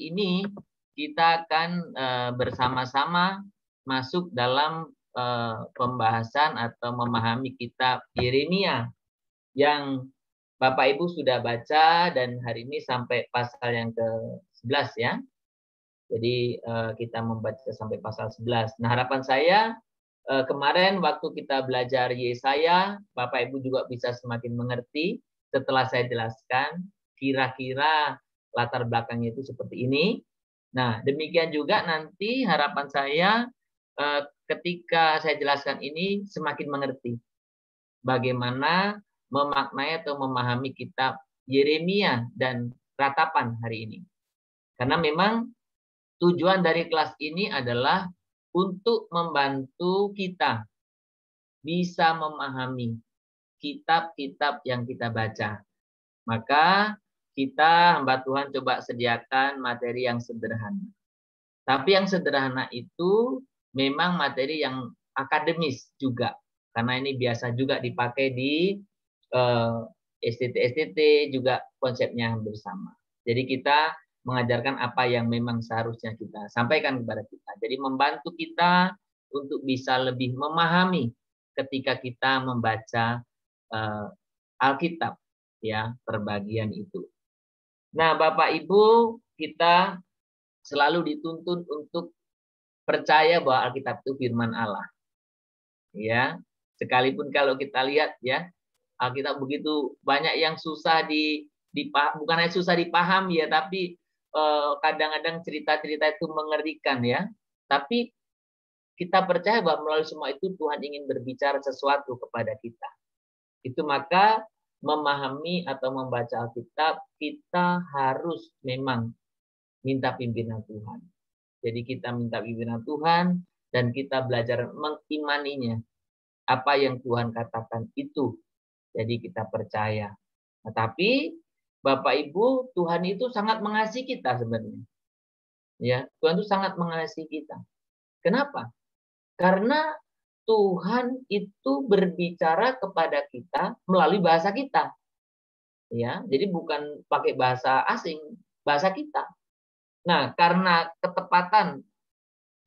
hari ini kita akan bersama-sama masuk dalam pembahasan atau memahami kitab Yeremia yang Bapak Ibu sudah baca, dan hari ini sampai pasal yang ke-11 ya. Jadi kita membaca sampai pasal 11. Nah, harapan saya kemarin waktu kita belajar Yesaya, Bapak Ibu juga bisa semakin mengerti setelah saya jelaskan kira-kira latar belakangnya itu seperti ini. Nah, demikian juga nanti harapan saya ketika saya jelaskan ini semakin mengerti bagaimana memaknai atau memahami kitab Yeremia dan ratapan hari ini. Karena memang tujuan dari kelas ini adalah untuk membantu kita bisa memahami kitab-kitab yang kita baca. Maka kita, hamba Tuhan, coba sediakan materi yang sederhana. Tapi yang sederhana itu memang materi yang akademis juga. Karena ini biasa juga dipakai di STT juga konsepnya hampir sama. Jadi kita mengajarkan apa yang memang seharusnya kita sampaikan kepada kita. Jadi membantu kita untuk bisa lebih memahami ketika kita membaca Alkitab, ya, perbagian itu. Nah, Bapak Ibu, kita selalu dituntun untuk percaya bahwa Alkitab itu firman Allah. Ya, sekalipun kalau kita lihat ya, Alkitab begitu banyak yang susah bukan hanya susah dipaham ya, tapi kadang-kadang cerita-cerita itu mengerikan ya. Tapi kita percaya bahwa melalui semua itu Tuhan ingin berbicara sesuatu kepada kita. Itu maka memahami atau membaca Alkitab, kita harus memang minta pimpinan Tuhan. Jadi kita minta pimpinan Tuhan dan kita belajar mengimaninya. Apa yang Tuhan katakan itu. Jadi kita percaya. Nah, tapi Bapak Ibu, Tuhan itu sangat mengasihi kita sebenarnya. Ya, Tuhan itu sangat mengasihi kita. Kenapa? Karena Tuhan itu berbicara kepada kita melalui bahasa kita. Ya, jadi bukan pakai bahasa asing, bahasa kita. Nah, karena ketepatan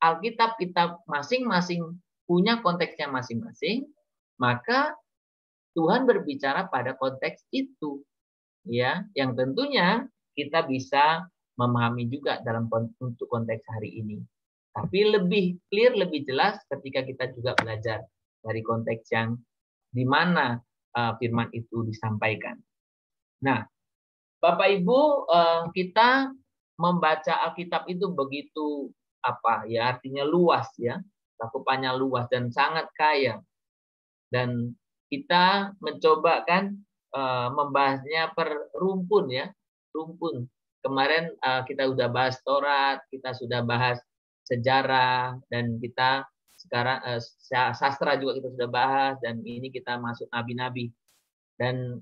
Alkitab kita masing-masing punya konteksnya masing-masing, maka Tuhan berbicara pada konteks itu. Ya, yang tentunya kita bisa memahami juga dalam untuk konteks hari ini. Tapi lebih clear, lebih jelas ketika kita juga belajar dari konteks yang di mana firman itu disampaikan. Nah, Bapak Ibu, kita membaca Alkitab itu begitu ya, artinya luas ya, cakupannya luas dan sangat kaya. Dan kita mencoba kan membahasnya per rumpun ya, rumpun. Kemarin kita sudah bahas Taurat, kita sudah bahas sejarah, dan kita sekarang sastra juga kita sudah bahas, dan ini kita masuk nabi-nabi. Dan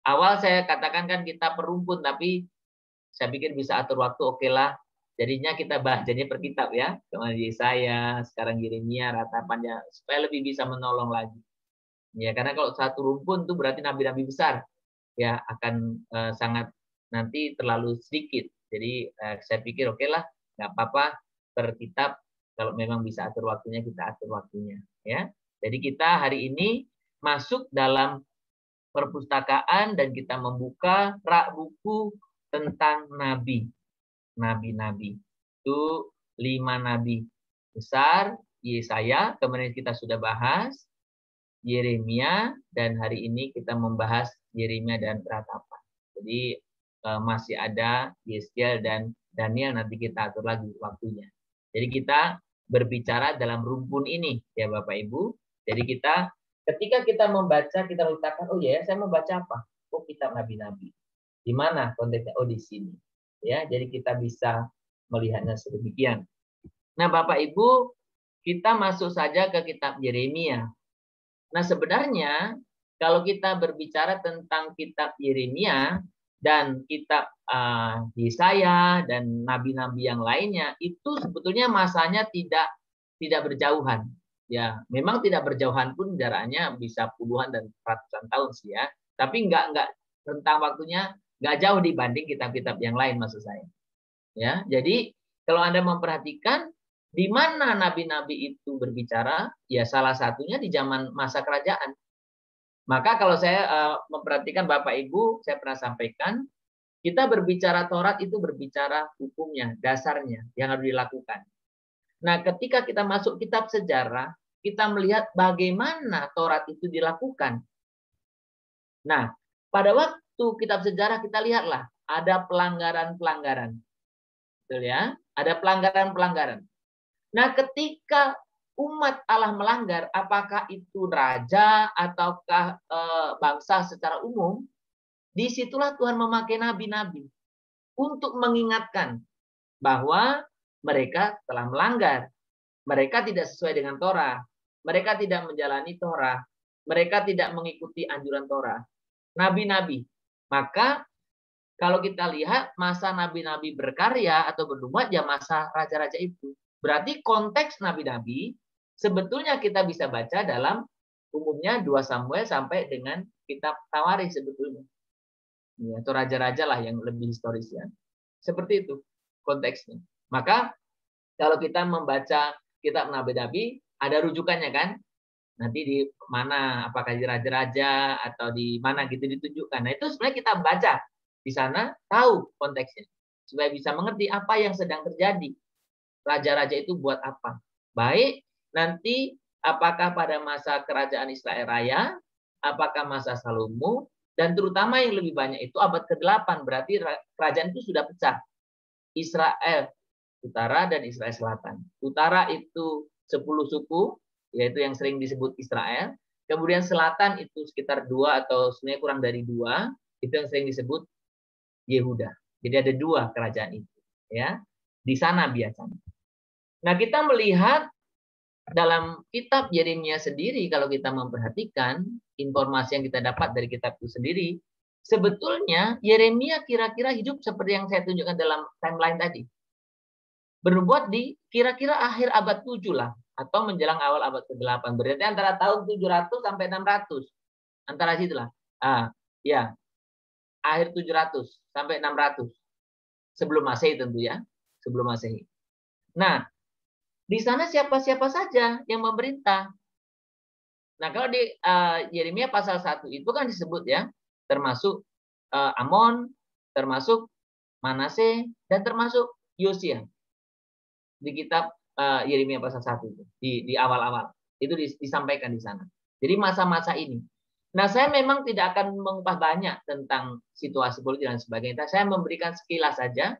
awal saya katakan kan kita per rumpun, tapi saya pikir bisa atur waktu, oke lah. Jadinya kita bahas jadinya per kitab ya. Kemarin Yesaya, sekarang Yeremia, ratapannya supaya lebih bisa menolong lagi. Ya, karena kalau satu rumpun itu berarti nabi-nabi besar ya akan sangat nanti terlalu sedikit. Jadi saya pikir oke lah, nggak apa-apa per kitab, kalau memang bisa atur waktunya kita atur waktunya ya. Jadi kita hari ini masuk dalam perpustakaan dan kita membuka rak buku tentang nabi-nabi. Itu 5 nabi besar. Yesaya kemarin kita sudah bahas, Yeremia, dan hari ini kita membahas Yeremia dan ratapan. Jadi masih ada Yeskiel dan Daniel, nanti kita atur lagi waktunya. Jadi kita berbicara dalam rumpun ini ya Bapak Ibu. Jadi kita ketika kita membaca, kita mengatakan, oh ya, saya mau baca apa? Oh, kitab nabi-nabi. Di mana konteksnya? Oh, di sini. Ya, jadi kita bisa melihatnya sedemikian. Nah, Bapak Ibu, kita masuk saja ke kitab Yeremia. Nah, sebenarnya kalau kita berbicara tentang kitab Yeremia dan kitab Yesaya dan nabi-nabi yang lainnya, itu sebetulnya masanya tidak berjauhan. Ya, memang tidak berjauhan pun jaraknya bisa puluhan dan ratusan tahun sih ya. Tapi enggak rentang waktunya enggak jauh dibanding kitab-kitab yang lain maksud saya. Ya, jadi kalau Anda memperhatikan di mana nabi-nabi itu berbicara, ya salah satunya di zaman masa kerajaan. Maka kalau saya memperhatikan Bapak Ibu, saya pernah sampaikan, kita berbicara Taurat itu berbicara hukumnya, dasarnya yang harus dilakukan. Nah, ketika kita masuk kitab sejarah, kita melihat bagaimana Taurat itu dilakukan. Nah, pada waktu kitab sejarah kita lihatlah ada pelanggaran-pelanggaran. Betul ya? Ada pelanggaran-pelanggaran. Nah, ketika umat Allah melanggar, apakah itu raja ataukah bangsa secara umum, disitulah Tuhan memakai nabi-nabi untuk mengingatkan bahwa mereka telah melanggar. Mereka tidak sesuai dengan Torah. Mereka tidak menjalani Torah. Mereka tidak mengikuti anjuran Torah. Nabi-nabi. Maka kalau kita lihat masa nabi-nabi berkarya atau bernubuat ya masa raja-raja itu. Berarti konteks nabi-nabi sebetulnya kita bisa baca dalam umumnya 2 Samuel sampai dengan kitab Tawarikh sebetulnya. Ya, atau raja-raja lah yang lebih historis ya. Seperti itu konteksnya. Maka kalau kita membaca kitab nabi-nabi ada rujukannya kan? Nanti di mana, apakah di raja-raja atau di mana gitu ditunjukkan. Nah itu sebenarnya kita baca di sana, tahu konteksnya. Supaya bisa mengerti apa yang sedang terjadi. Raja-raja itu buat apa. Baik, nanti apakah pada masa kerajaan Israel Raya, apakah masa Salomo, dan terutama yang lebih banyak itu abad ke-8. Berarti kerajaan itu sudah pecah. Israel Utara dan Israel Selatan. Utara itu 10 suku, yaitu yang sering disebut Israel. Kemudian selatan itu sekitar 2 atau sebenarnya kurang dari 2, itu yang sering disebut Yehuda. Jadi ada 2 kerajaan itu, ya. Di sana biasanya. Nah, kita melihat dalam kitab Yeremia sendiri kalau kita memperhatikan informasi yang kita dapat dari kitab itu sendiri, sebetulnya Yeremia kira-kira hidup seperti yang saya tunjukkan dalam timeline tadi. Bernubuat di kira-kira akhir abad 7 lah atau menjelang awal abad ke-8. Berarti antara tahun 700 sampai 600. Antara situlah. Ya. Akhir 700 sampai 600. Sebelum Masehi tentu ya. Sebelum Masehi. Nah, di sana siapa-siapa saja yang memerintah. Nah, kalau di Yeremia pasal 1 itu kan disebut ya, termasuk Amon, termasuk Manase, dan termasuk Yosia. Di kitab Yeremia pasal 1 itu, di awal-awal. Itu disampaikan di sana. Jadi masa-masa ini. Nah, saya memang tidak akan mengupas banyak tentang situasi politik dan sebagainya. Saya memberikan sekilas saja,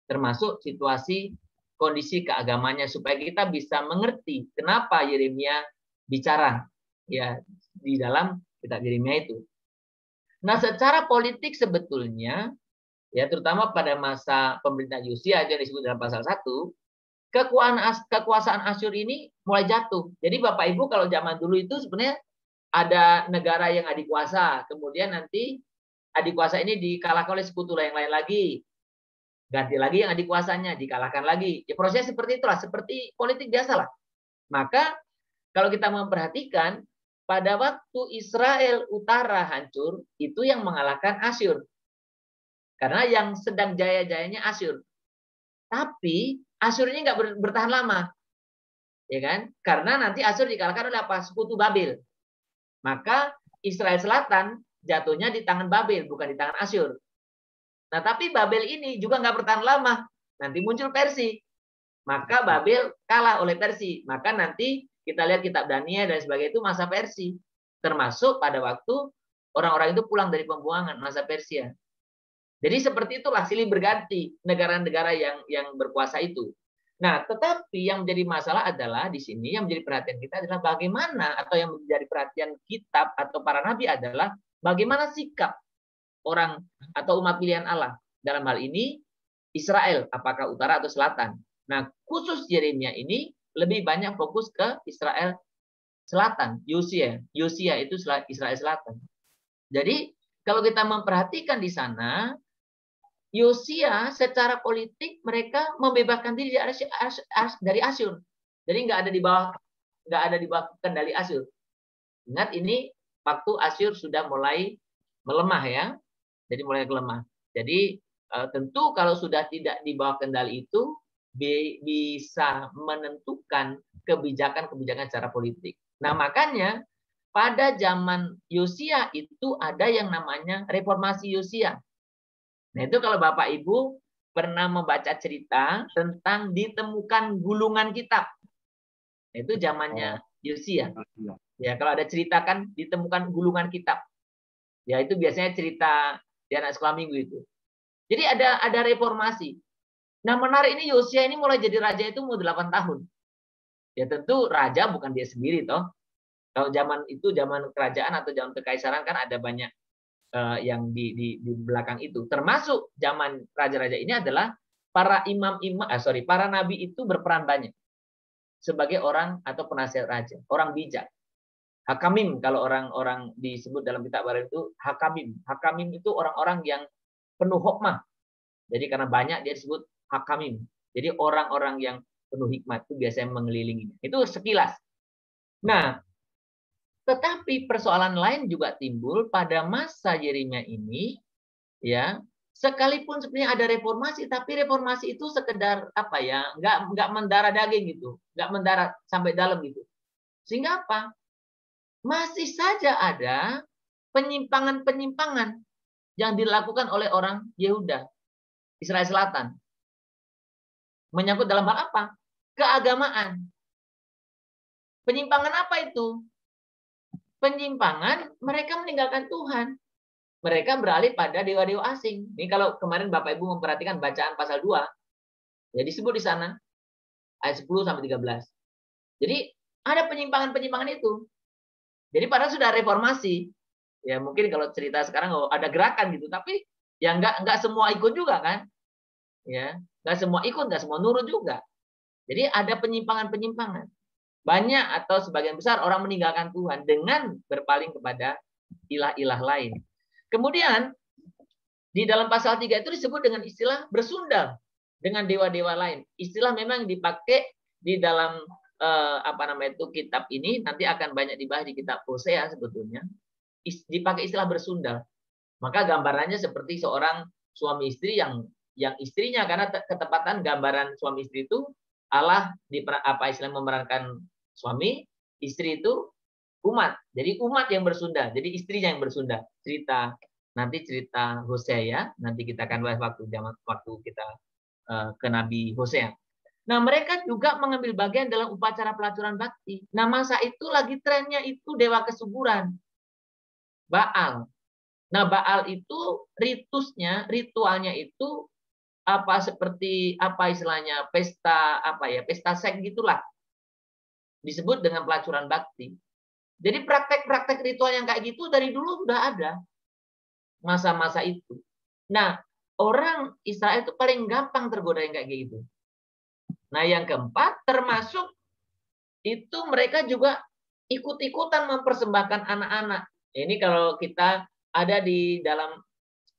termasuk situasi kondisi keagamanya supaya kita bisa mengerti kenapa Yeremia bicara ya di dalam kitab Yeremia itu. Nah, secara politik sebetulnya ya terutama pada masa pemerintahan Yosia yang disebut dalam pasal 1, kekuasaan Asyur ini mulai jatuh. Jadi Bapak Ibu kalau zaman dulu itu sebenarnya ada negara yang adik kuasa, kemudian nanti adik kuasa ini dikalahkan oleh sekutu yang lain lagi. Ganti lagi yang adik kuasanya, dikalahkan lagi. Ya proses seperti itulah, seperti politik biasa lah. Maka kalau kita memperhatikan pada waktu Israel Utara hancur, itu yang mengalahkan Asyur. Karena yang sedang jaya-jayanya Asyur. Tapi Asyur ini nggak bertahan lama. Ya kan? Karena nanti Asyur dikalahkan oleh apa? Sekutu Babel. Maka Israel Selatan jatuhnya di tangan Babel, bukan di tangan Asyur. Nah, tapi Babel ini juga nggak bertahan lama. Nanti muncul Persia. Maka Babel kalah oleh Persia. Maka nanti kita lihat kitab Daniel dan sebagainya itu masa Persia. Termasuk pada waktu orang-orang itu pulang dari pembuangan masa Persia. Jadi seperti itulah silih berganti negara-negara yang berkuasa itu. Nah, tetapi yang menjadi masalah adalah di sini yang menjadi perhatian kita adalah bagaimana atau yang menjadi perhatian kitab atau para nabi adalah bagaimana sikap orang atau umat pilihan Allah. Dalam hal ini Israel, apakah utara atau selatan. Nah, khusus Yeremia ini lebih banyak fokus ke Israel selatan, Yosia. Yosia itu Israel selatan. Jadi, kalau kita memperhatikan di sana, Yosia secara politik mereka membebaskan diri dari Asyur. Jadi nggak ada di bawah kendali Asyur. Ingat ini waktu Asyur sudah mulai melemah ya. Jadi mulai melemah. Jadi tentu kalau sudah tidak di bawah kendali itu bisa menentukan kebijakan-kebijakan secara politik. Nah, makanya pada zaman Yosia itu ada yang namanya reformasi Yosia. Nah, itu kalau Bapak Ibu pernah membaca cerita tentang ditemukan gulungan kitab. Nah, itu zamannya Yosia. Ya, kalau ada cerita kan ditemukan gulungan kitab. Ya, itu biasanya cerita di anak sekolah minggu itu. Jadi ada reformasi. Nah, menarik ini Yosia ini mulai jadi raja itu umur 8 tahun. Ya tentu raja bukan dia sendiri toh. Kalau zaman itu zaman kerajaan atau zaman kekaisaran kan ada banyak yang di belakang itu. Termasuk zaman raja-raja ini adalah para para nabi itu berperan banyak sebagai orang atau penasihat raja, orang bijak. Hakamim kalau orang-orang disebut dalam kitab barat itu hakamim. Hakamim itu orang-orang yang penuh hikmah. Jadi karena banyak dia disebut hakamim. Jadi orang-orang yang penuh hikmat itu biasanya mengelilinginya. Itu sekilas. Nah, tetapi persoalan lain juga timbul pada masa Yeremia ini, ya. Sekalipun sebenarnya ada reformasi, tapi reformasi itu sekedar apa ya, nggak mendarah daging gitu, nggak mendarat sampai dalam gitu. Sehingga apa? Masih saja ada penyimpangan-penyimpangan yang dilakukan oleh orang Yehuda, Israel Selatan. Menyangkut dalam hal apa? Keagamaan. Penyimpangan apa itu? Penyimpangan mereka meninggalkan Tuhan. Mereka beralih pada dewa-dewa asing. Ini kalau kemarin Bapak Ibu memperhatikan bacaan pasal 2, ya disebut di sana ayat 10 sampai 13. Jadi ada penyimpangan-penyimpangan itu. Jadi padahal sudah reformasi. Ya mungkin kalau cerita sekarang ada gerakan gitu, tapi ya nggak semua ikut juga kan? Ya, nggak semua ikut, nggak semua nurut juga. Jadi ada penyimpangan-penyimpangan. Banyak atau sebagian besar orang meninggalkan Tuhan dengan berpaling kepada ilah-ilah lain. Kemudian di dalam pasal 3 itu disebut dengan istilah bersundal dengan dewa-dewa lain. Istilah memang dipakai di dalam kitab ini, nanti akan banyak dibahas di kitab Hosea sebetulnya. Dipakai istilah bersundal. Maka gambarannya seperti seorang suami istri yang istrinya, karena ketepatan gambaran suami istri itu Allah memerankan suami, istri itu umat. Jadi umat yang bersundal, jadi istrinya yang bersundal. Cerita Hosea, nanti kita akan bahas waktu kita ke Nabi Hosea. Nah, mereka juga mengambil bagian dalam upacara pelacuran bakti. Nah, masa itu lagi trennya itu dewa kesuburan, Baal. Nah, Baal itu ritualnya itu seperti istilahnya pesta seks gitulah. Disebut dengan pelacuran bakti. Jadi praktek-praktek ritual yang kayak gitu dari dulu sudah ada. Masa-masa itu. Nah, orang Israel itu paling gampang tergoda yang kayak gitu. Nah, yang keempat termasuk itu mereka juga ikut-ikutan mempersembahkan anak-anak. Ini kalau kita ada di dalam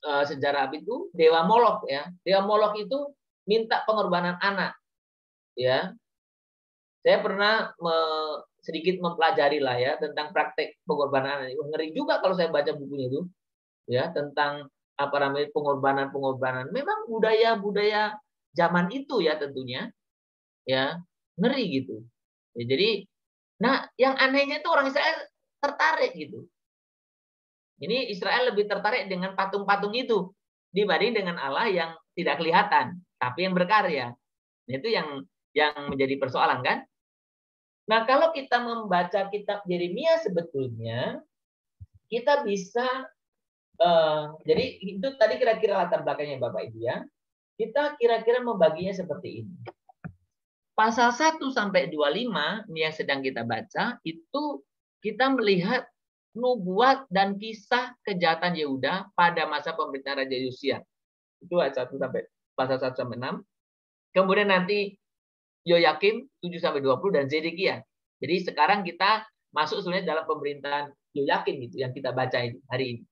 sejarah itu Dewa Molok ya. Dewa Molok itu minta pengorbanan anak. Ya. Saya pernah sedikit mempelajari lah ya tentang praktek pengorbanan anak. Ngeri juga kalau saya baca bukunya itu. Ya, tentang pengorbanan. Memang budaya zaman itu ya tentunya. Ya, ngeri gitu. Ya, jadi yang anehnya itu orang Israel tertarik gitu. Ini Israel lebih tertarik dengan patung-patung itu dibanding dengan Allah yang tidak kelihatan, tapi yang berkarya. Nah, itu yang menjadi persoalan kan? Nah, kalau kita membaca kitab Yeremia sebetulnya kita bisa jadi itu tadi kira-kira latar belakangnya Bapak Ibu ya. Kita kira-kira membaginya seperti ini. Pasal 1 sampai 25 ini yang sedang kita baca, itu kita melihat nubuat dan kisah kejahatan Yehuda pada masa pemerintahan Raja Yosia. Itu ayat 1 sampai pasal 1 sampai 6. Kemudian nanti Yoyakim 7 sampai 20 dan Zedekia. Jadi sekarang kita masuk sebenarnya dalam pemerintahan Yoyakim gitu yang kita baca hari ini.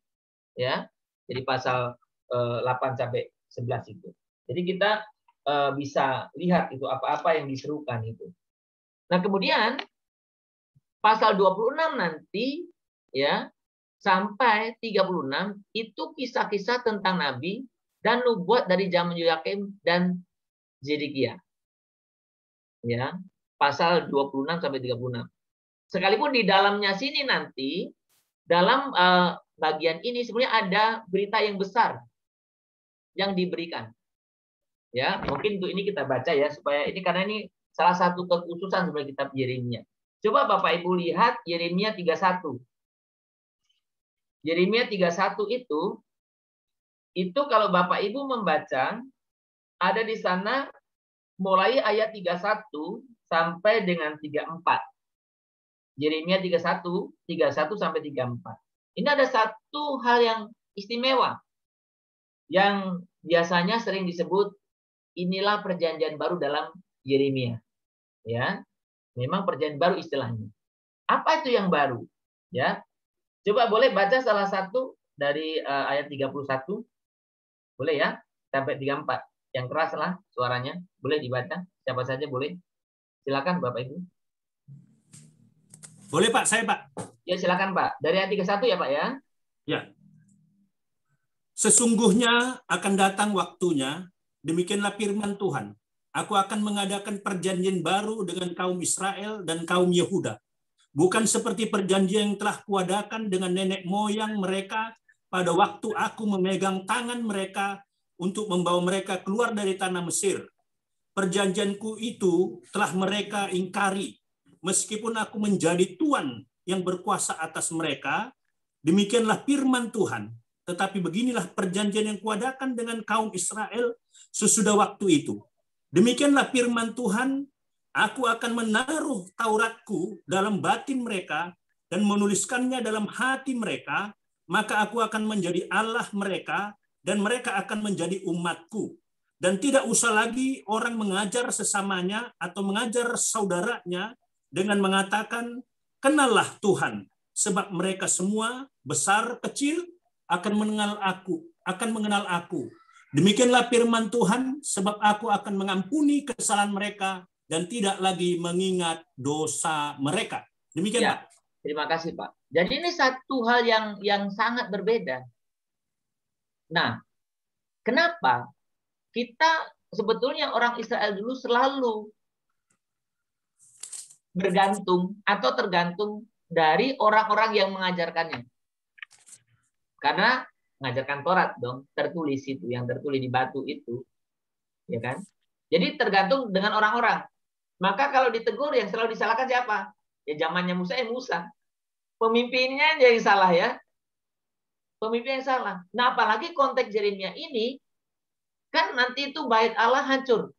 Ya. Jadi pasal 8 sampai 11 itu. Jadi kita bisa lihat itu apa-apa yang diserukan itu. Nah, kemudian pasal 26 nanti ya sampai 36 itu kisah-kisah tentang nabi dan nubuat dari zaman Yoyakim dan Zedekia. Ya, pasal 26 sampai 36. Sekalipun di dalamnya sini nanti dalam bagian ini sebenarnya ada berita yang besar yang diberikan. Ya, mungkin untuk ini kita baca ya supaya ini karena ini salah satu kekhususan sebenarnya kitab Yeremia. Coba Bapak Ibu lihat Yeremia 31. Yeremia 31 itu kalau Bapak Ibu membaca ada di sana mulai ayat 31 sampai dengan 34. Yeremia 31 sampai 34. Ini ada satu hal yang istimewa yang biasanya sering disebut inilah perjanjian baru dalam Yeremia. Ya. Memang perjanjian baru istilahnya. Apa itu yang baru? Ya. Coba boleh baca salah satu dari ayat 31. Boleh ya? Sampai 34. Yang keras lah suaranya. Boleh dibaca. Siapa saja boleh. Silakan Bapak Ibu. Boleh Pak, saya Pak. Ya silakan Pak. Dari ayat 31 ya Pak ya. Ya. Sesungguhnya akan datang waktunya, demikianlah firman Tuhan. Aku akan mengadakan perjanjian baru dengan kaum Israel dan kaum Yehuda. Bukan seperti perjanjian yang telah kuadakan dengan nenek moyang mereka pada waktu aku memegang tangan mereka untuk membawa mereka keluar dari tanah Mesir. Perjanjianku itu telah mereka ingkari. Meskipun aku menjadi Tuhan yang berkuasa atas mereka, demikianlah firman Tuhan. Tetapi beginilah perjanjian yang kuadakan dengan kaum Israel sesudah waktu itu. Demikianlah firman Tuhan, aku akan menaruh Tauratku dalam batin mereka dan menuliskannya dalam hati mereka, maka aku akan menjadi Allah mereka dan mereka akan menjadi umatku. Dan tidak usah lagi orang mengajar sesamanya atau mengajar saudaranya dengan mengatakan, kenallah Tuhan, sebab mereka semua besar kecil akan mengenal aku. Demikianlah firman Tuhan, sebab aku akan mengampuni kesalahan mereka dan tidak lagi mengingat dosa mereka. Demikian ya, Pak. Terima kasih Pak. Jadi ini satu hal yang sangat berbeda. Nah, kenapa kita sebetulnya orang Israel dulu selalu bergantung atau tergantung dari orang-orang yang mengajarkannya. Karena mengajarkan Taurat dong, tertulis itu, yang tertulis di batu itu, ya kan? Jadi tergantung dengan orang-orang. Maka kalau ditegur yang selalu disalahkan siapa? Ya zamannya Musa. Pemimpinnya yang salah ya. Pemimpin yang salah. Nah, apalagi konteks Yeremia ini kan nanti itu bait Allah hancur.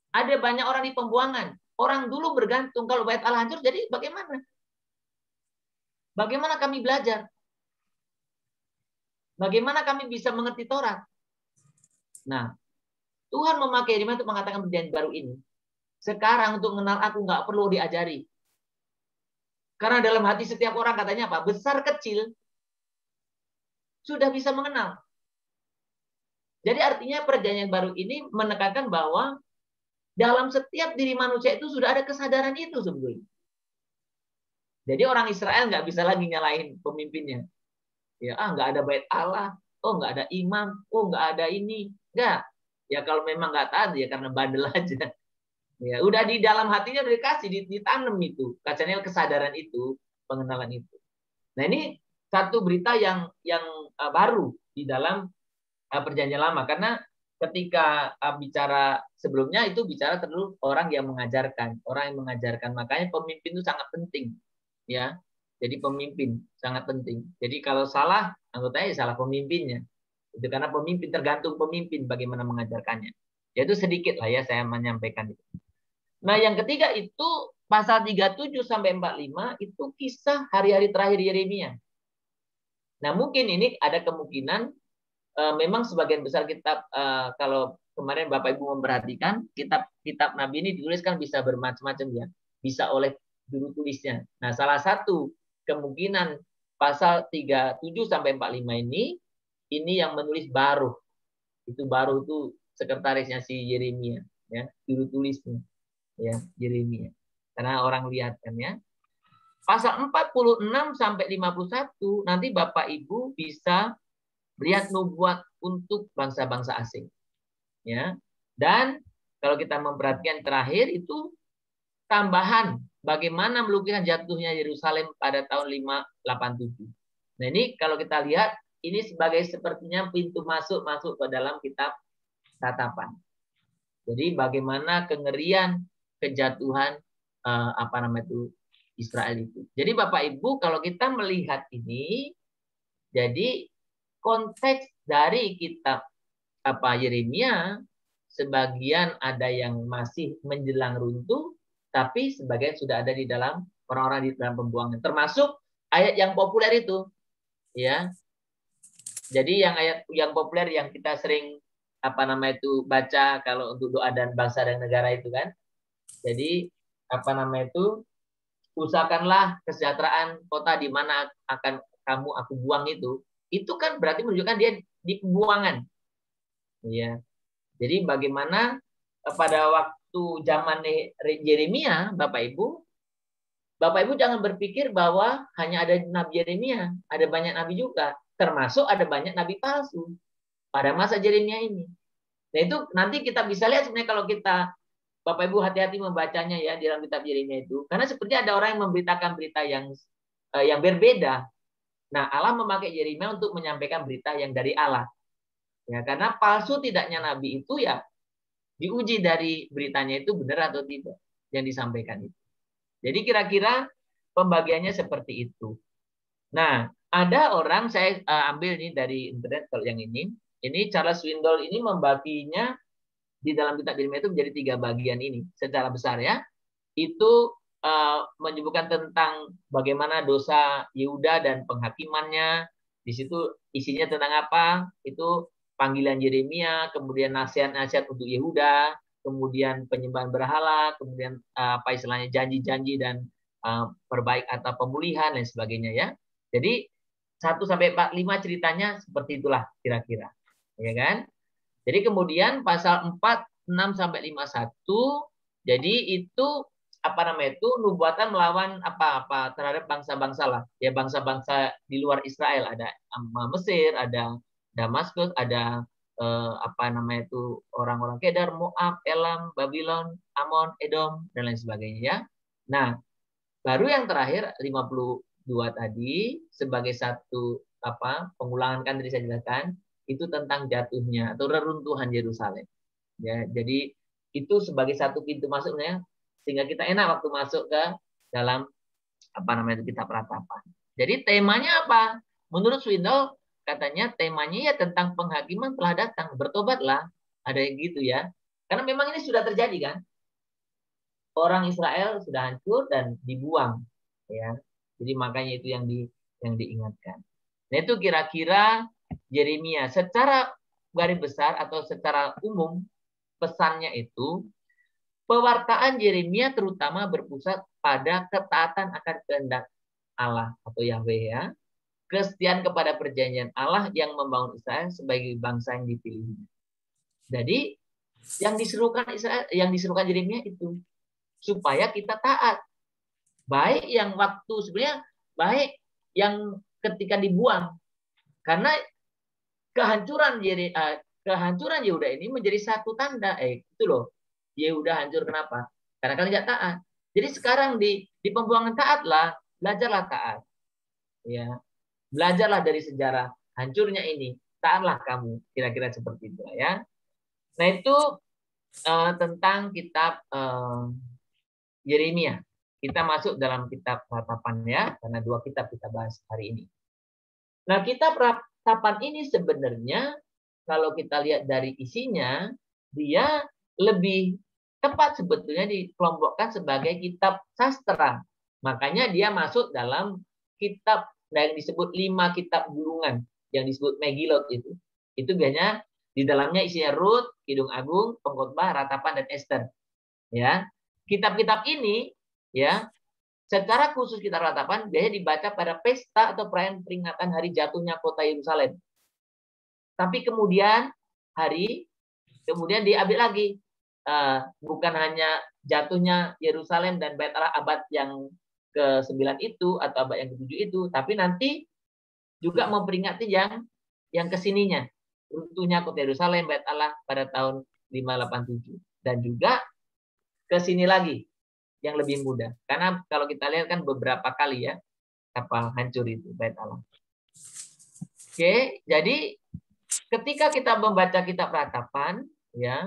Ada banyak orang di pembuangan. Orang dulu bergantung kalau bait Allah hancur, jadi bagaimana? Bagaimana kami belajar? Bagaimana kami bisa mengerti Taurat? Nah, Tuhan memakai Yeremia untuk mengatakan perjanjian baru ini. Sekarang untuk mengenal aku nggak perlu diajari. Karena dalam hati setiap orang katanya apa? Besar kecil sudah bisa mengenal. Jadi artinya perjanjian baru ini menekankan bahwa dalam setiap diri manusia itu sudah ada kesadaran itu sebetulnya. Jadi orang Israel nggak bisa lagi nyalahin pemimpinnya. Ya, nggak ada bait Allah, nggak ada imam, nggak ada ini, nggak. Ya kalau memang nggak taat ya karena bandel aja. Ya, udah di dalam hatinya udah dikasih, ditanam itu, kacanya kesadaran itu, pengenalan itu. Nah ini satu berita yang baru di dalam perjanjian lama karena ketika bicara sebelumnya itu bicara terlalu orang yang mengajarkan, makanya pemimpin itu sangat penting, ya. Jadi pemimpin sangat penting. Jadi kalau salah anggotanya salah pemimpinnya. Itu karena pemimpin tergantung pemimpin bagaimana mengajarkannya. Ya itu sedikit lah ya saya menyampaikan itu. Nah, yang ketiga itu pasal 37 sampai 45 itu kisah hari-hari terakhir Yeremia. Nah, mungkin ini ada kemungkinan memang sebagian besar kitab kalau kemarin Bapak Ibu memperhatikan kitab Nabi ini dituliskan bisa bermacam-macam ya. Bisa oleh juru tulisnya. Nah, salah satu kemungkinan pasal 37 sampai 45 ini yang menulis Baruh. Itu Baruh itu sekretarisnya si Yeremia, ya, juru tulisnya. Ya, Yeremia. Karena orang lihat kan ya. Pasal 46 sampai 51 nanti Bapak Ibu bisa melihat nubuat untuk bangsa-bangsa asing. Ya. Dan kalau kita memperhatikan terakhir itu tambahan bagaimana melukiskan jatuhnya Yerusalem pada tahun 587. Nah, ini kalau kita lihat ini sebagai sepertinya pintu masuk ke dalam kitab Tatapan. Jadi bagaimana kengerian kejatuhan Israel itu. Jadi Bapak Ibu, kalau kita melihat ini, jadi konteks dari kitab Yeremia, sebagian ada yang masih menjelang runtuh, tapi sebagian sudah ada di dalam orang-orang di dalam pembuangan. Termasuk ayat yang populer itu, ya. Jadi yang ayat yang populer yang kita sering baca kalau untuk doa dan bangsa dan negara itu kan. Jadi usahakanlah kesejahteraan kota di mana akan aku buang itu kan berarti menunjukkan dia di pembuangan. Ya. Jadi bagaimana pada waktu zaman Yeremia, Bapak Ibu jangan berpikir bahwa hanya ada Nabi Yeremia, ada banyak nabi juga, termasuk ada banyak nabi palsu pada masa Yeremia ini. Nah, itu nanti kita bisa lihat sebenarnya kalau kita Bapak Ibu hati-hati membacanya ya di dalam kitab Yeremia itu, karena seperti ada orang yang memberitakan berita yang berbeda. Nah, Allah memakai Yeremia untuk menyampaikan berita yang dari Allah. Ya, karena palsu tidaknya nabi itu ya diuji dari beritanya itu benar atau tidak yang disampaikan itu. Jadi kira-kira pembagiannya seperti itu. Nah, ada orang saya ambil ini dari internet kalau yang ini Charles Swindoll ini membaginya di dalam kitab Yeremia itu menjadi 3 bagian ini secara besar ya. Itu menyebutkan tentang bagaimana dosa Yehuda dan penghakimannya. Di situ isinya tentang apa? Itu panggilan Yeremia, kemudian nasihat-nasihat untuk Yehuda, kemudian penyembahan berhala, kemudian istilahnya janji-janji dan perbaik atau pemulihan dan sebagainya ya. Jadi 1 sampai 45 ceritanya seperti itulah kira-kira. Ya kan? Jadi kemudian pasal 4, 6 sampai 51 jadi itu nubuatan melawan terhadap bangsa-bangsa lah. Ya bangsa-bangsa di luar Israel, ada Mesir, ada Damaskus, ada orang-orang Kedar, Moab, Elam, Babylon, Amon, Edom dan lain sebagainya ya. Nah, baru yang terakhir 52 tadi sebagai satu pengulangan kan tadi saya jelaskan itu tentang jatuhnya atau reruntuhan Yerusalem. Ya, jadi itu sebagai satu pintu masuknya sehingga kita enak waktu masuk ke dalam kitab Ratapan. Jadi temanya apa? Menurut Swindoll katanya temanya ya tentang penghakiman telah datang, bertobatlah. Ada yang gitu ya. Karena memang ini sudah terjadi kan. Orang Israel sudah hancur dan dibuang ya. Jadi makanya itu yang diingatkan. Nah, itu kira-kira Yeremia secara garis besar atau secara umum pesannya itu pewartaan Yeremia terutama berpusat pada ketaatan akan kehendak Allah atau Yahweh ya. Kesetiaan kepada perjanjian Allah yang membangun Israel sebagai bangsa yang dipilih. Jadi yang diserukan Yeremia itu supaya kita taat. Baik yang waktu sebenarnya baik yang ketika dibuang. Karena kehancuran Yehuda ini menjadi satu tanda itu loh. Yehuda hancur kenapa? Karena kalian tidak taat. Jadi sekarang di pembuangan taatlah, belajarlah taat. Ya. Belajarlah dari sejarah hancurnya ini. Taatlah kamu. Kira-kira seperti itu ya. Nah, itu tentang kitab Yeremia. Kita masuk dalam kitab Ratapan ya, karena 2 kitab kita bahas hari ini. Nah, kitab Ratapan ini sebenarnya kalau kita lihat dari isinya, dia lebih tepat sebetulnya dikelompokkan sebagai kitab sastra. Makanya dia masuk dalam kitab yang disebut 5 kitab gulungan, yang disebut Megilot itu. Itu biasanya di dalamnya isinya Rut, Kidung Agung, Pengkhotbah, Ratapan, dan Ester. Ya, kitab-kitab ini ya secara khusus kitab Ratapan biasanya dibaca pada pesta atau perayaan peringatan hari jatuhnya kota Yerusalem. Tapi kemudian diambil lagi bukan hanya jatuhnya Yerusalem dan Bait Allah abad yang ke-9 itu atau abad yang ke-7 itu, tapi nanti juga memperingati yang yang kesininya, runtuhnya kota Yerusalem, Bait Allah pada tahun 587. Dan juga ke sini lagi yang lebih mudah. Karena kalau kita lihat kan beberapa kali ya kapal hancur itu Bait Allah. Oke, jadi ketika kita membaca kitab Ratapan, ya,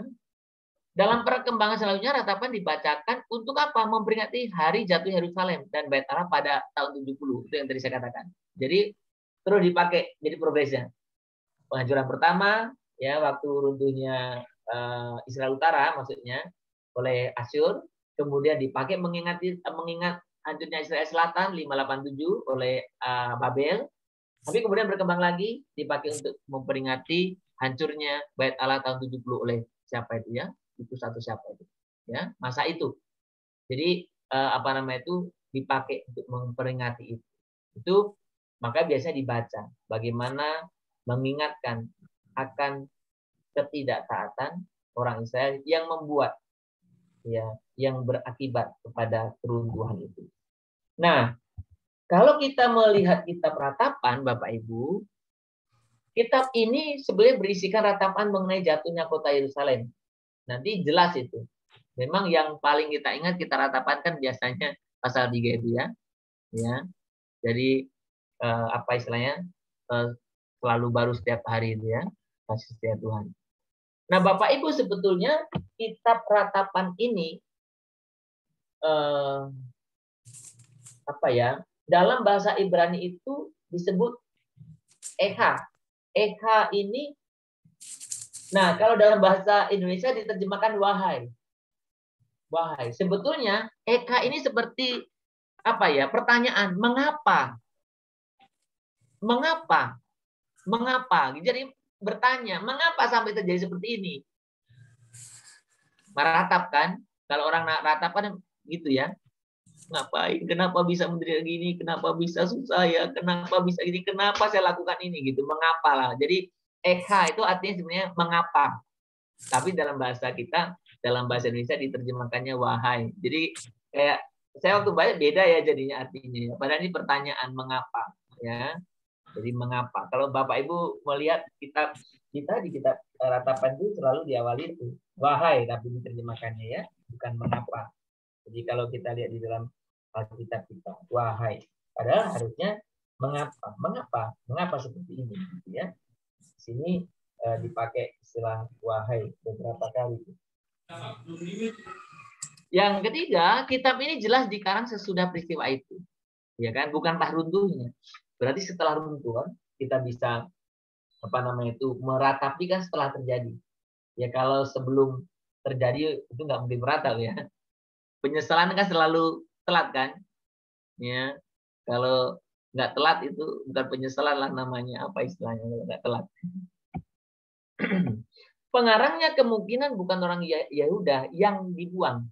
dalam perkembangan selanjutnya Ratapan dibacakan untuk apa? Memperingati hari jatuh Yerusalem dan Bait Allah pada tahun 70. Itu yang tadi saya katakan. Jadi terus dipakai jadi progresnya. Penghancuran pertama, ya, waktu runtuhnya Israel Utara, maksudnya oleh Asyur, kemudian dipakai mengingat hancurnya Israel Selatan 587 oleh Babel. Tapi kemudian berkembang lagi, dipakai untuk memperingati hancurnya Bait Allah tahun 70 oleh siapa itu ya? Itu satu siapa itu? Ya, masa itu. Jadi apa namanya itu dipakai untuk memperingati itu. Itu maka biasanya dibaca bagaimana mengingatkan akan ketidaktaatan orang Israel yang membuat ya yang berakibat kepada keruntuhan itu. Nah, kalau kita melihat kitab Ratapan, Bapak Ibu, kitab ini sebenarnya berisikan ratapan mengenai jatuhnya kota Yerusalem. Nanti jelas itu. Memang yang paling kita ingat kita ratapan kan biasanya pasal 3 itu ya. Ya. Jadi apa istilahnya? Selalu baru setiap hari itu ya. Kasih setia Tuhan. Nah, Bapak Ibu sebetulnya kitab Ratapan ini apa ya? Dalam bahasa Ibrani itu disebut Eha. Eha ini, nah kalau dalam bahasa Indonesia diterjemahkan wahai. Wahai. Sebetulnya Eka ini seperti apa ya? Pertanyaan, mengapa? Mengapa? Mengapa? Jadi bertanya, mengapa sampai terjadi seperti ini? Meratap kan? Kalau orang ratap kan gitu ya. Ngapain? Kenapa bisa menderita gini? Kenapa bisa susah ya? Kenapa bisa gini? Kenapa saya lakukan ini gitu? Mengapa lah? Jadi Eka itu artinya sebenarnya mengapa. Tapi dalam bahasa kita, dalam bahasa Indonesia diterjemahkannya wahai. Jadi kayak saya waktu baca beda ya jadinya artinya. Padahal ini pertanyaan mengapa ya. Jadi mengapa? Kalau Bapak Ibu melihat kitab kita di kitab Ratapan itu selalu diawali itu wahai, tapi diterjemahkannya ya, bukan mengapa. Jadi kalau kita lihat di dalam Alkitab kita, wahai. Padahal harusnya mengapa? Mengapa? Mengapa seperti ini? Ya. Di sini dipakai istilah wahai beberapa kali. Yang ketiga, kitab ini jelas dikarang sesudah peristiwa itu. Ya kan? Bukanlah runtuhnya. Berarti setelah runtuh kita bisa apa namanya itu meratapi kan setelah terjadi. Ya kalau sebelum terjadi itu nggak mungkin meratap ya. Penyesalan kan selalu telat kan? Ya. Kalau nggak telat itu bukan penyesalan lah namanya, apa istilahnya kalau nggak telat. Pengarangnya kemungkinan bukan orang Yahuda yang dibuang.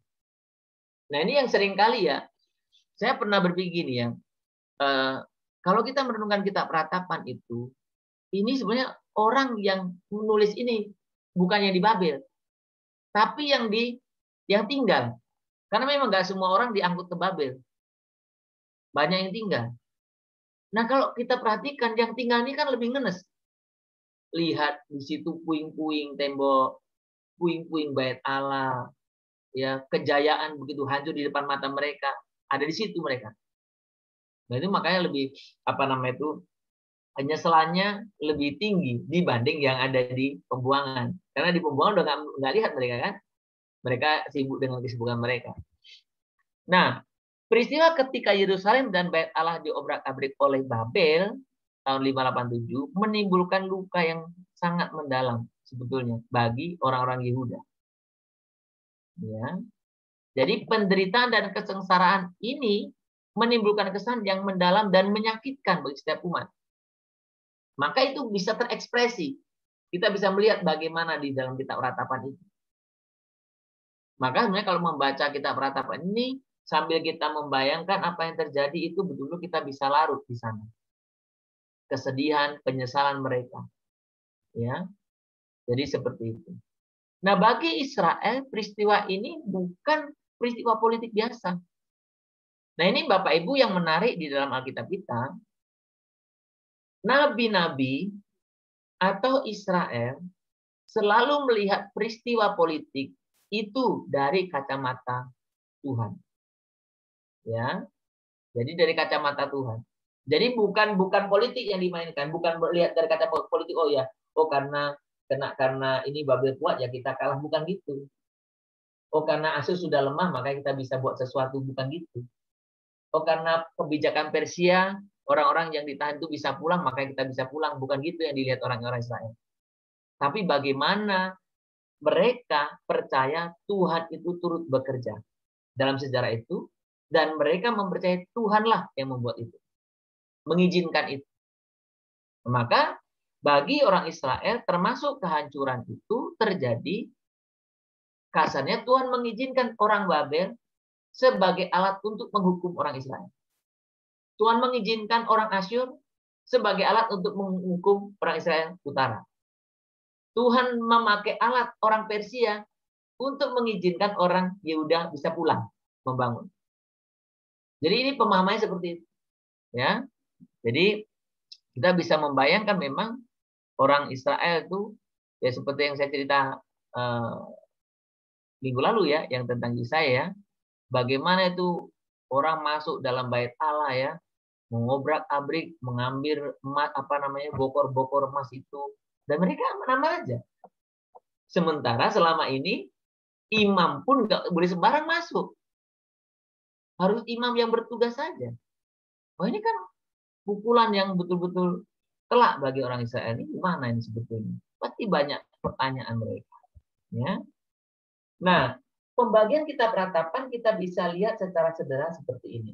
Nah ini yang sering kali ya, saya pernah berpikir ya, kalau kita merenungkan kitab Ratapan itu, ini sebenarnya orang yang menulis ini bukan yang di Babel, tapi yang tinggal. Karena memang nggak semua orang diangkut ke Babel, banyak yang tinggal. Nah kalau kita perhatikan yang tinggal ini kan lebih ngenes. Lihat di situ puing-puing tembok, puing-puing Bait Allah, ya kejayaan begitu hancur di depan mata mereka, ada di situ mereka. Nah itu makanya lebih apa namanya itu penyesalannya lebih tinggi dibanding yang ada di pembuangan. Karena di pembuangan udah nggak lihat mereka kan, mereka sibuk dengan kesibukan mereka. Nah peristiwa ketika Yerusalem dan Bait Allah diobrak-abrik oleh Babel tahun 587 menimbulkan luka yang sangat mendalam sebetulnya bagi orang-orang Yehuda. Ya. Jadi penderitaan dan kesengsaraan ini menimbulkan kesan yang mendalam dan menyakitkan bagi setiap umat. Maka itu bisa terekspresi. Kita bisa melihat bagaimana di dalam kitab Ratapan itu. Maka sebenarnya kalau membaca kitab Ratapan ini sambil kita membayangkan apa yang terjadi itu betul-betul kita bisa larut di sana. Kesedihan, penyesalan mereka. Ya. Jadi seperti itu. Nah, bagi Israel peristiwa ini bukan peristiwa politik biasa. Nah, ini Bapak Ibu yang menarik di dalam Alkitab kita. Nabi-nabi atau Israel selalu melihat peristiwa politik itu dari kacamata Tuhan. Ya. Jadi dari kacamata Tuhan. Jadi bukan politik yang dimainkan, bukan melihat dari kacamata politik, oh ya, oh karena ini Babel kuat ya kita kalah, bukan gitu. Oh karena Asyur sudah lemah maka kita bisa buat sesuatu, bukan gitu. Oh karena kebijakan Persia, orang-orang yang ditahan itu bisa pulang maka kita bisa pulang, bukan gitu yang dilihat orang-orang Israel. Tapi bagaimana mereka percaya Tuhan itu turut bekerja dalam sejarah itu, dan mereka mempercayai Tuhanlah yang membuat itu, mengizinkan itu. Maka bagi orang Israel termasuk kehancuran itu terjadi, kasarnya Tuhan mengizinkan orang Babel sebagai alat untuk menghukum orang Israel. Tuhan mengizinkan orang Asyur sebagai alat untuk menghukum orang Israel utara. Tuhan memakai alat orang Persia untuk mengizinkan orang Yehuda bisa pulang membangun. Jadi ini pemahamannya seperti itu. Ya. Jadi kita bisa membayangkan memang orang Israel itu ya seperti yang saya cerita minggu lalu ya, yang tentang Yesaya ya. Bagaimana itu orang masuk dalam bait Allah ya, mengobrak-abrik, mengambil emas bokor-bokor emas itu, dan mereka aman-aman aja. Sementara selama ini imam pun nggak boleh sembarang masuk. Harus imam yang bertugas saja. Oh ini kan pukulan yang betul-betul telak bagi orang Israel. Ini gimana ini sebetulnya? Pasti banyak pertanyaan mereka. Ya. Nah, pembagian kitab ratapan kita bisa lihat secara sederhana seperti ini.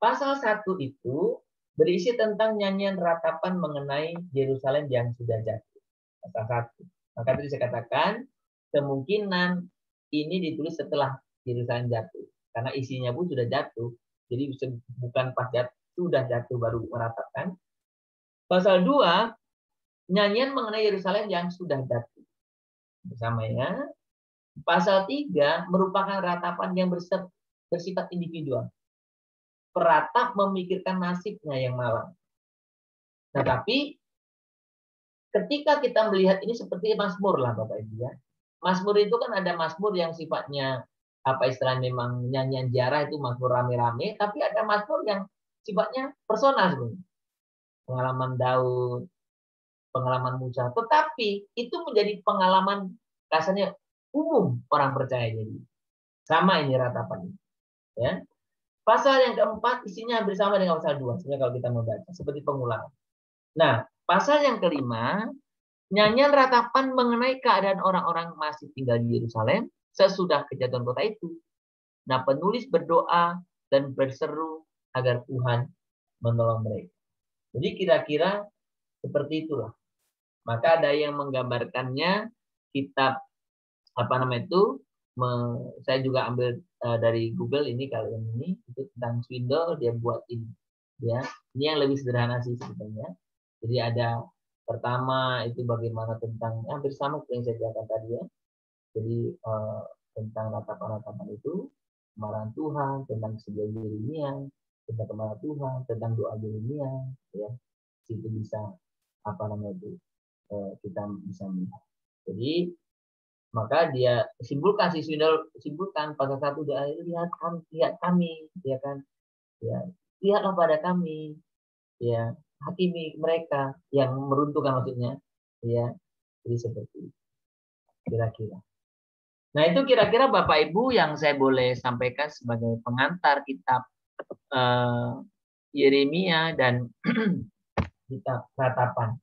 Pasal 1 itu berisi tentang nyanyian ratapan mengenai Yerusalem yang sudah jatuh. Pasal 1. Maka tadi saya katakan, kemungkinan ini ditulis setelah Yerusalem jatuh. Karena isinya pun sudah jatuh. Jadi bukan pas jatuh, sudah jatuh baru meratapan. Pasal 2, nyanyian mengenai Yerusalem yang sudah jatuh. Bersama ya. Pasal 3 merupakan ratapan yang bersifat individual. Peratap memikirkan nasibnya yang malang. Tetapi ketika kita melihat ini seperti Mazmur lah Bapak Ibu ya. Mazmur itu kan ada Mazmur yang sifatnya istilahnya memang nyanyian ziarah, itu Mazmur rame-rame, tapi ada Mazmur yang sifatnya personal sebenarnya. Pengalaman Daud, pengalaman Musa, tetapi itu menjadi pengalaman rasanya umum orang percaya. Jadi sama ini ratapan ya. Pasal yang keempat isinya hampir sama dengan pasal 2 sebenarnya kalau kita membaca seperti pengulangan. Nah, pasal yang kelima, nyanyian ratapan mengenai keadaan orang-orang masih tinggal di Yerusalem sesudah kejatuhan kota itu. Nah, penulis berdoa dan berseru agar Tuhan menolong mereka. Jadi kira-kira seperti itulah. Maka ada yang menggambarkannya kitab saya juga ambil dari Google ini, kalau yang ini itu tentang Swindoll, dia buat ini ya. Ini yang lebih sederhana sih sebetulnya. Jadi ada pertama itu bagaimana tentang hampir sama seperti yang saya katakan tadi ya. Jadi tentang ratapan-ratapan itu, kemarahan Tuhan, tentang kesedihan Yeremia, tentang kemarahan Tuhan, tentang doa Yeremia ya. Itu bisa kita bisa melihat. Jadi maka dia simpulkan, si Swindoll simpulkan pasal 1 doa itu, lihat kami ya kan, ya lihatlah pada kami ya, hakimi mereka yang meruntuhkan maksudnya ya. Jadi seperti itu kira-kira. Nah itu kira-kira Bapak Ibu yang saya boleh sampaikan sebagai pengantar kitab Yeremia dan kitab ratapan.